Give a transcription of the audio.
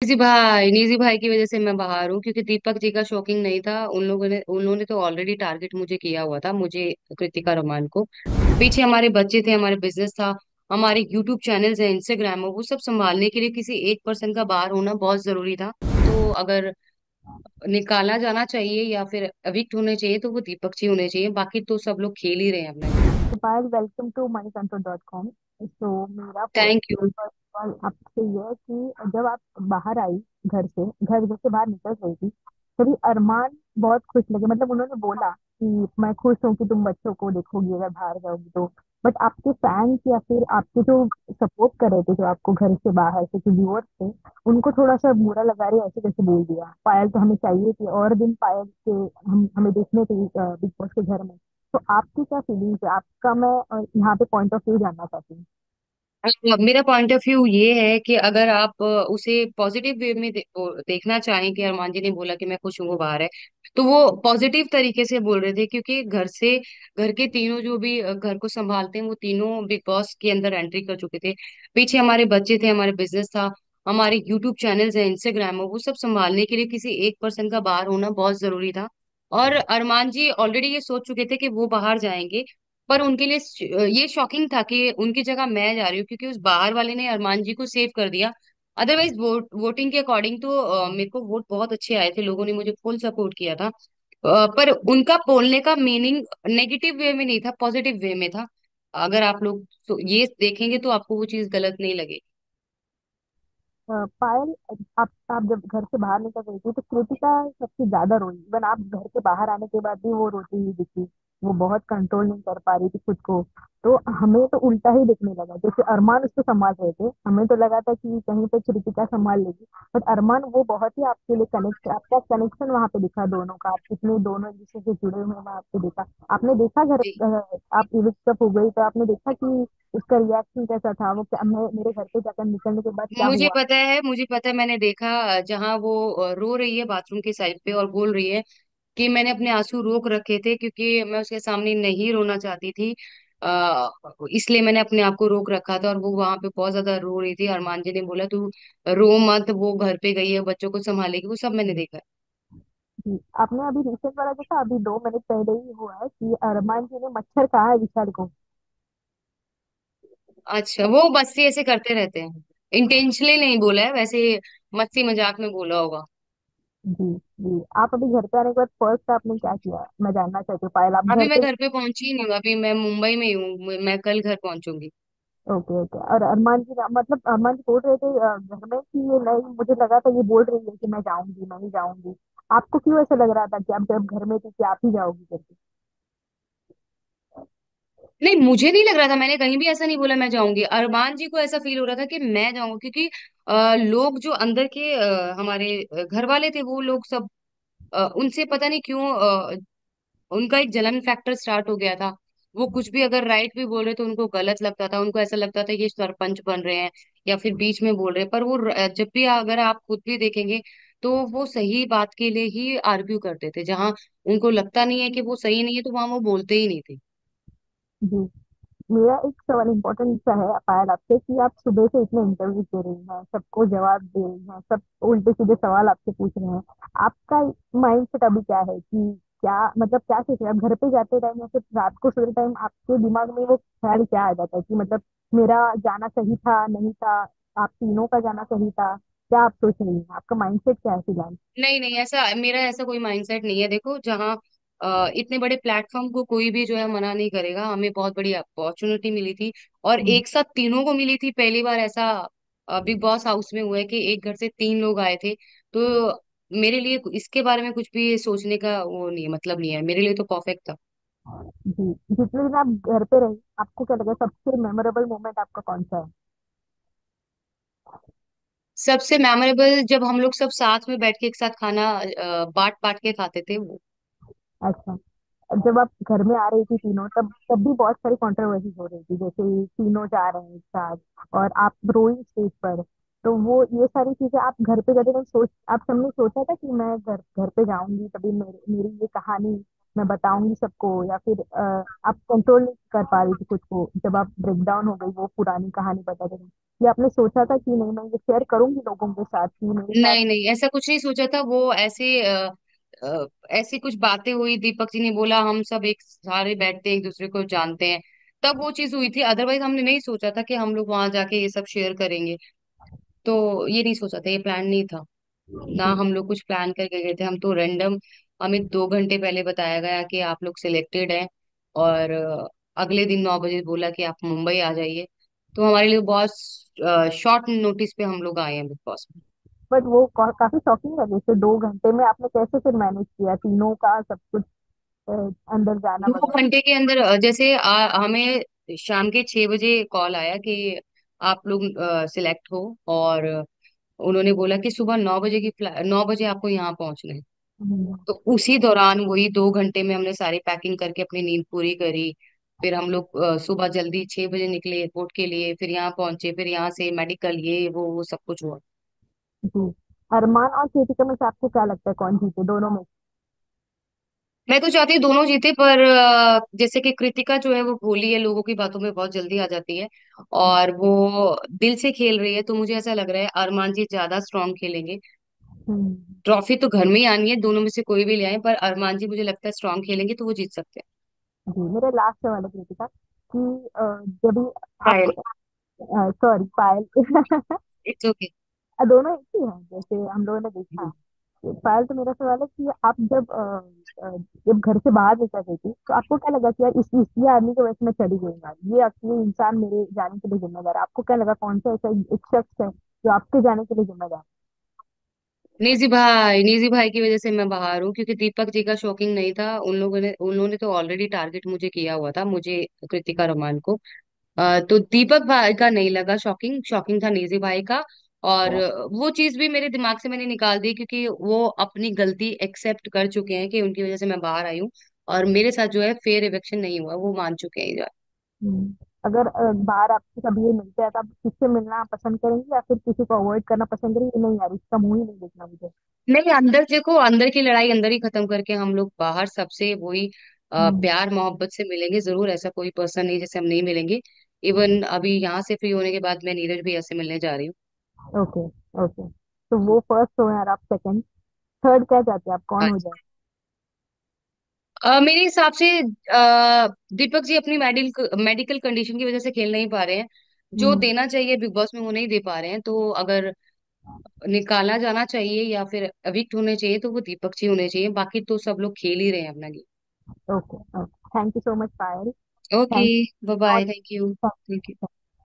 निजी भाई की वजह से मैं बाहर हूँ क्योंकि दीपक जी का शौकिंग नहीं था। उन्होंने तो ऑलरेडी टारगेट मुझे किया हुआ था, मुझे, कृतिका रमान को। पीछे हमारे बच्चे थे, हमारे बिजनेस था, हमारे यूट्यूब चैनल्स है, इंस्टाग्राम है, वो सब संभालने के लिए किसी एक पर्सन का बाहर होना बहुत जरूरी था। तो अगर निकाला जाना चाहिए या फिर एविक्ट होने चाहिए तो वो दीपक जी होने चाहिए, बाकी तो सब लोग खेल ही रहे हैं अपना game. Gopal, welcome to moneycontrol.com। तो मेरा थैंक यू। फर्स्ट सवाल आपसे ये है कि जब आप बाहर आई, घर से बाहर निकल रही थी, तभी अरमान बहुत खुश लगे। मतलब उन्होंने बोला कि मैं खुश हूँ कि तुम बच्चों को देखोगी अगर बाहर जाओगी तो। बट आपके फैंस या फिर आपके जो सपोर्ट कर रहे थे, जो आपको घर से बाहर से जो व्यूअर्स थे, उनको थोड़ा सा बुरा लगा रहे, ऐसे कैसे बोल दिया। पायल तो हमें चाहिए थी, और दिन पायल के हम हमें देखने थे बिग बॉस के घर में। तो आपकी क्या फीलिंग्स है, आपका मैं यहाँ पे पॉइंट ऑफ व्यू जानना चाहती हूँ। मेरा पॉइंट ऑफ व्यू ये है कि अगर आप उसे पॉजिटिव वे में देखना चाहें कि अरमान जी ने बोला कि मैं खुश हूँ वो बाहर है, तो वो पॉजिटिव तरीके से बोल रहे थे क्योंकि घर के तीनों जो भी घर को संभालते हैं वो तीनों बिग बॉस के अंदर एंट्री कर चुके थे। पीछे हमारे बच्चे थे, हमारे बिजनेस था, हमारे यूट्यूब चैनल्स है, इंस्टाग्राम है, वो सब संभालने के लिए किसी एक पर्सन का बाहर होना बहुत जरूरी था। और अरमान जी ऑलरेडी ये सोच चुके थे कि वो बाहर जाएंगे। पर उनके लिए ये शॉकिंग था कि उनकी जगह मैं जा रही हूँ क्योंकि उस बाहर वाले ने अरमान जी को सेव कर दिया। अदरवाइज वोटिंग के अकॉर्डिंग तो मेरे को वोट बहुत अच्छे आए थे, लोगों ने मुझे फुल सपोर्ट किया था। पर उनका बोलने का मीनिंग नेगेटिव वे में नहीं था, पॉजिटिव वे में था। अगर आप लोग तो ये देखेंगे तो आपको वो चीज गलत नहीं लगेगी। पायल, आप जब घर से बाहर निकल रही थी तो कृतिका सबसे ज्यादा रोई। इवन आप घर के बाहर आने के बाद भी वो रोती हुई दिखी। वो बहुत कंट्रोल नहीं कर पा रही थी खुद को। तो हमें तो उल्टा ही दिखने लगा, जैसे अरमान उसको संभाल रहे थे, हमें तो लगा था कि कहीं पे कृतिका संभाल लेगी। बट अरमान वो बहुत ही आपके लिए कनेक्ट, आपका कनेक्शन वहां पे दिखा दोनों का। आप कितने दोनों एक दूसरे से जुड़े हुए हैं वहां पे देखा। आपने देखा आप इविक्ट हो गई तो आपने देखा कि उसका रिएक्शन कैसा था। वो मेरे घर पे जाकर निकलने के बाद क्या हुआ। मुझे पता है, मैंने देखा जहाँ वो रो रही है बाथरूम की साइड पे और बोल रही है कि मैंने अपने आंसू रोक रखे थे क्योंकि मैं उसके सामने नहीं रोना चाहती थी। इसलिए मैंने अपने आप को रोक रखा था और वो वहां पे बहुत ज्यादा रो रही थी। अरमान जी ने बोला तू रो मत, वो घर पे गई है, बच्चों को संभालेगी, वो सब मैंने देखा है। जी, आपने अभी रिसेंट वाला देखा, अभी 2 मिनट पहले ही हुआ है कि अरमान जी ने मच्छर कहा है विशाल को। अच्छा, वो मस्ती ऐसे करते रहते हैं, इंटेंशनली नहीं बोला है वैसे, मस्ती मजाक में बोला होगा। जी। जी, आप अभी घर पे आने के बाद फर्स्ट आपने क्या किया, मैं जानना चाहती हूँ। पायल, आप अभी घर मैं पे। घर पे पहुंची ही नहीं हूँ, अभी मैं मुंबई में ही हूँ, मैं कल घर पहुंचूंगी। Okay okay. और अरमान जी मतलब अरमान जी बोल रहे थे घर में कि ये नहीं, मुझे लगा था ये बोल रही है कि मैं जाऊंगी, मैं ही जाऊंगी। आपको क्यों ऐसा लग रहा था कि आप जब घर में थी कि आप ही जाओगी करके। नहीं, मुझे नहीं लग रहा था, मैंने कहीं भी ऐसा नहीं बोला मैं जाऊंगी। अरमान जी को ऐसा फील हो रहा था कि मैं जाऊंगी क्योंकि लोग जो अंदर के हमारे घर वाले थे वो लोग सब उनसे पता नहीं क्यों उनका एक जलन फैक्टर स्टार्ट हो गया था। वो कुछ भी अगर राइट भी बोल रहे तो उनको गलत लगता था, उनको ऐसा लगता था ये सरपंच बन रहे हैं या फिर बीच में बोल रहे हैं। पर वो जब भी अगर आप खुद भी देखेंगे तो वो सही बात के लिए ही आर्ग्यू करते थे, जहां उनको लगता नहीं है कि वो सही नहीं है तो वहां वो बोलते ही नहीं थे। जी। मेरा एक सवाल इम्पोर्टेंट सा है पायल आपसे, कि आप सुबह से इतने इंटरव्यू दे रही हैं, सबको जवाब दे रही हैं, सब उल्टे सीधे सवाल आपसे पूछ रहे हैं। आपका माइंड सेट अभी क्या है कि क्या मतलब क्या सोच रहे हैं आप घर पे जाते टाइम या फिर रात को सोते टाइम, आपके दिमाग में वो ख्याल क्या आ जाता है कि मतलब मेरा जाना सही था नहीं था, आप तीनों का जाना सही था, क्या आप सोच रही हैं, आपका माइंड सेट क्या है फिलहाल। नहीं नहीं, ऐसा मेरा ऐसा कोई माइंडसेट नहीं है। देखो, जहाँ इतने बड़े प्लेटफॉर्म को कोई भी जो है मना नहीं करेगा, हमें बहुत बड़ी अपॉर्चुनिटी मिली थी और हम्म। एक साथ तीनों को मिली थी। पहली बार ऐसा बिग बॉस हाउस में हुआ है कि एक घर से तीन लोग आए थे। तो मेरे लिए इसके बारे में कुछ भी सोचने का वो नहीं है, मतलब नहीं है, मेरे लिए तो परफेक्ट था। जी, जितने दिन आप घर पे रही, आपको क्या लगा सबसे मेमोरेबल मोमेंट आपका कौन सा है। सबसे मेमोरेबल जब हम लोग सब साथ में बैठ के एक साथ खाना बांट बांट के खाते थे वो। अच्छा। जब आप घर में आ रही थी तीनों, तब तब भी बहुत सारी कंट्रोवर्सीज हो रही थी, जैसे तीनों जा रहे हैं एक साथ और आप रोई स्टेज पर। तो वो ये सारी चीजें आप घर पे जाते टाइम सोच, आप सबने सोचा था कि मैं घर घर पे जाऊंगी तभी मेरी ये कहानी मैं बताऊंगी सबको, या फिर आप कंट्रोल नहीं कर पा रही थी खुद को जब आप ब्रेक डाउन हो गई वो पुरानी कहानी बता रही? ये आपने सोचा था कि नहीं मैं ये शेयर करूंगी लोगों के साथ कि मेरे साथ? नहीं नहीं, ऐसा कुछ नहीं सोचा था। वो ऐसे ऐसी कुछ बातें हुई, दीपक जी ने बोला हम सब एक सारे बैठते हैं, एक दूसरे को जानते हैं, तब वो चीज हुई थी। अदरवाइज हमने नहीं सोचा था कि हम लोग वहां जाके ये सब शेयर करेंगे। तो ये नहीं सोचा था, ये प्लान नहीं था। ना जी। हम लोग कुछ प्लान करके गए थे, हम तो रैंडम। हमें 2 घंटे पहले बताया गया कि आप लोग सिलेक्टेड हैं, और अगले दिन 9 बजे बोला कि आप मुंबई आ जाइए। तो हमारे लिए बहुत शॉर्ट नोटिस पे हम लोग आए हैं बिग बॉस में। बट वो काफी शॉकिंग लगे थे, 2 घंटे में आपने कैसे फिर मैनेज किया तीनों का सब कुछ, अ, अंदर जाना दो वगैरह? घंटे के अंदर जैसे हमें शाम के 6 बजे कॉल आया कि आप लोग सिलेक्ट हो, और उन्होंने बोला कि सुबह 9 बजे 9 बजे आपको यहाँ पहुंचना है। हम्म। तो उसी दौरान वही 2 घंटे में हमने सारी पैकिंग करके अपनी नींद पूरी करी। फिर हम लोग सुबह जल्दी 6 बजे निकले एयरपोर्ट के लिए, फिर यहाँ पहुंचे, फिर यहाँ से मेडिकल ये वो सब कुछ हुआ। जी। अरमान और कृतिका में से आपको क्या लगता है कौन जीते दोनों में? मैं तो चाहती हूँ दोनों जीते, पर जैसे कि कृतिका जो है वो भोली है, लोगों की बातों में बहुत जल्दी आ जाती है, और वो दिल से खेल रही है। तो मुझे ऐसा लग रहा है अरमान जी ज्यादा स्ट्रांग खेलेंगे। हम्म। ट्रॉफी तो घर में ही आनी है, दोनों में से कोई भी ले आए, पर अरमान जी मुझे लगता है स्ट्रांग खेलेंगे तो वो जीत सकते जी, मेरे लास्ट सवाल है कृतिका कि जब भी हैं। आपको, सॉरी पायल इट्स ओके। दोनों एक ही हैं जैसे हम लोगों ने देखा है। तो पायल, तो मेरा सवाल है कि आप जब घर से बाहर निकल गई थी तो आपको क्या लगा कि यार इस ये आदमी की वजह से मैं चली गई यार, ये इंसान मेरे जाने के लिए जिम्मेदार है? आपको क्या लगा कौन सा ऐसा एक शख्स है जो आपके जाने के लिए जिम्मेदार निजी भाई की वजह से मैं बाहर हूँ, क्योंकि दीपक जी का शौकिंग नहीं था। उन्होंने तो ऑलरेडी टारगेट मुझे किया हुआ था, मुझे, कृतिका रोमान को। तो दीपक भाई का नहीं लगा शॉकिंग, शॉकिंग था निजी भाई का। और है? वो चीज भी मेरे दिमाग से मैंने निकाल दी, क्योंकि वो अपनी गलती एक्सेप्ट कर चुके हैं कि उनकी वजह से मैं बाहर आई हूँ, और मेरे साथ जो है फेयर इवेक्शन नहीं हुआ, वो मान चुके हैं ये बात। अगर बाहर आपसे कभी ये मिलते हैं तो आप किससे मिलना पसंद करेंगे या फिर किसी को अवॉइड करना पसंद करेंगे, नहीं यार इसका मुंह ही नहीं देखना मुझे? नहीं, अंदर देखो, अंदर की लड़ाई अंदर ही खत्म करके हम लोग बाहर सबसे वही हम्म। प्यार मोहब्बत से मिलेंगे जरूर। ऐसा कोई पर्सन नहीं जैसे हम नहीं मिलेंगे। इवन अभी यहाँ से फ्री होने के बाद मैं नीरज भैया से मिलने जा रही हूँ। ओके। ओके। तो वो फर्स्ट हो यार, आप सेकंड, थर्ड क्या चाहते हैं आप कौन हो अच्छा। जाए? मेरे हिसाब से दीपक जी अपनी मेडिकल मेडिकल कंडीशन की वजह से खेल नहीं पा रहे हैं। जो हम्म। देना चाहिए बिग बॉस में वो नहीं दे पा रहे हैं, तो अगर निकाला जाना चाहिए या फिर एविक्ट होने चाहिए तो वो दीपक जी होने चाहिए। बाकी तो सब लोग खेल ही रहे हैं अपना okay. Okay, thank you so much Payal. Game. Okay. Thank bye bye, thank you. Thank you.